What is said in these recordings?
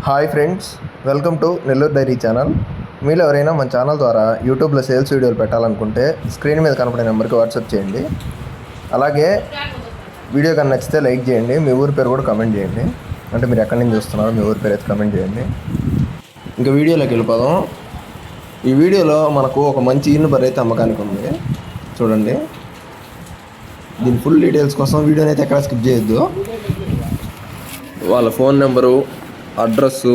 Hi friends, welcome to Nellore dairy channel. మీలో ఎవరైనా మన ఛానల్ ద్వారా యూట్యూబ్లో సేల్స్ వీడియోలు పెట్టాలనుకుంటే స్క్రీన్ మీద కనపడే నెంబర్కి వాట్సాప్ చేయండి. అలాగే వీడియో కన్నా నచ్చితే లైక్ చేయండి. మీ ఊరి పేరు కూడా కమెంట్ చేయండి. అంటే మీరు ఎక్కడి నుంచి చూస్తున్నారో మీ ఊరి పేరు అయితే కమెంట్ చేయండి. ఇంకా వీడియోలోకి వెళ్ళిపోదాం. ఈ వీడియోలో మనకు ఒక మంచి ఈను బర్రె అయితే అమ్మకానికి ఉంది. చూడండి, దీని ఫుల్ డీటెయిల్స్ కోసం వీడియోని అయితే ఎక్కడ స్కిప్ చేయొద్దు. వాళ్ళ ఫోన్ నెంబరు, అడ్రస్సు,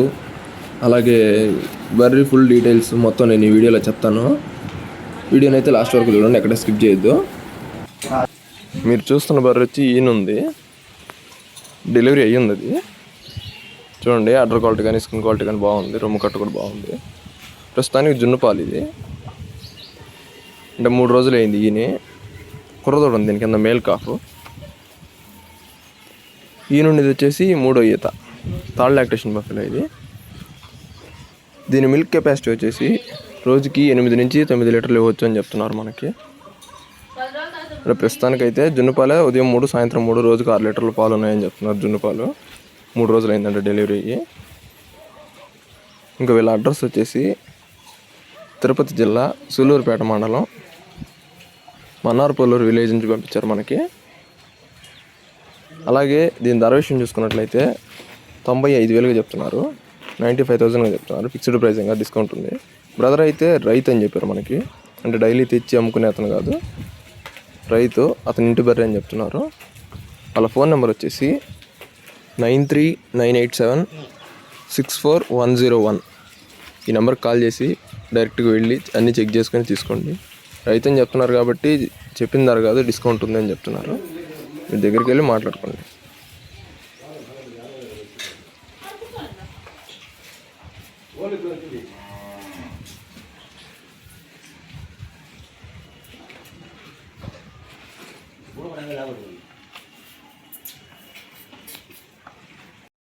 అలాగే బర్రీ ఫుల్ డీటెయిల్స్ మొత్తం నేను ఈ వీడియోలో చెప్తాను. వీడియోని అయితే లాస్ట్ వరకు చూడండి, ఎక్కడ స్కిప్ చేయొద్దు. మీరు చూస్తున్న బర్రె వచ్చి ఈయనుంది, డెలివరీ అయ్యింది. అది చూడండి, అడ్డర్ క్వాలిటీ కానీ స్కిన్ క్వాలిటీ కానీ బాగుంది, రొమ్ము కట్టు కూడా బాగుంది. ప్రస్తుతానికి జున్ను పాలు ఇది, అంటే 3 రోజులు అయింది. ఈయన కుర్రదోడు ఉంది దీని కింద, మేల్ కాఫ్. ఈయనుండిది వచ్చేసి 3వ ఈత, థర్డ్ లాక్టేషన్ బఫెలో ఇది. దీని మిల్క్ కెపాసిటీ వచ్చేసి రోజుకి 8 నుంచి 9 లీటర్లు ఇవ్వచ్చు అని చెప్తున్నారు మనకి. ప్రస్తుతానికైతే జున్ను పాలే ఉదయం 3, సాయంత్రం 3, రోజుకి 6 లీటర్ల పాలు ఉన్నాయని చెప్తున్నారు. జున్ను పాలు 3 రోజులు అయిందంటే డెలివరీ అయ్యి. ఇంకా వీళ్ళ అడ్రస్ వచ్చేసి తిరుపతి జిల్లా సూలూరుపేట మండలం మన్నార్పల్లూరు విలేజ్ నుంచి పంపించారు మనకి. అలాగే దీని ధర విషయం చూసుకున్నట్లయితే 95,000గా చెప్తున్నారు, 95,000గా చెప్తున్నారు. ఫిక్స్డ్ ప్రైస్, ఇంకా డిస్కౌంట్ ఉంది. బ్రదర్ అయితే రైతు అని చెప్పారు మనకి, అంటే డైలీ తెచ్చి అమ్ముకునే అతను కాదు, రైతు. అతని ఇంటి బర్రె అని చెప్తున్నారు. వాళ్ళ ఫోన్ నెంబర్ వచ్చేసి 9398764101. ఈ నెంబర్కి కాల్ చేసి డైరెక్ట్గా వెళ్ళి అన్నీ చెక్ చేసుకొని తీసుకోండి. రైతు అని చెప్తున్నారు కాబట్టి చెప్పిన ధర కాదు, డిస్కౌంట్ ఉందని చెప్తున్నారు. మీ దగ్గరికి వెళ్ళి మాట్లాడుకోండి.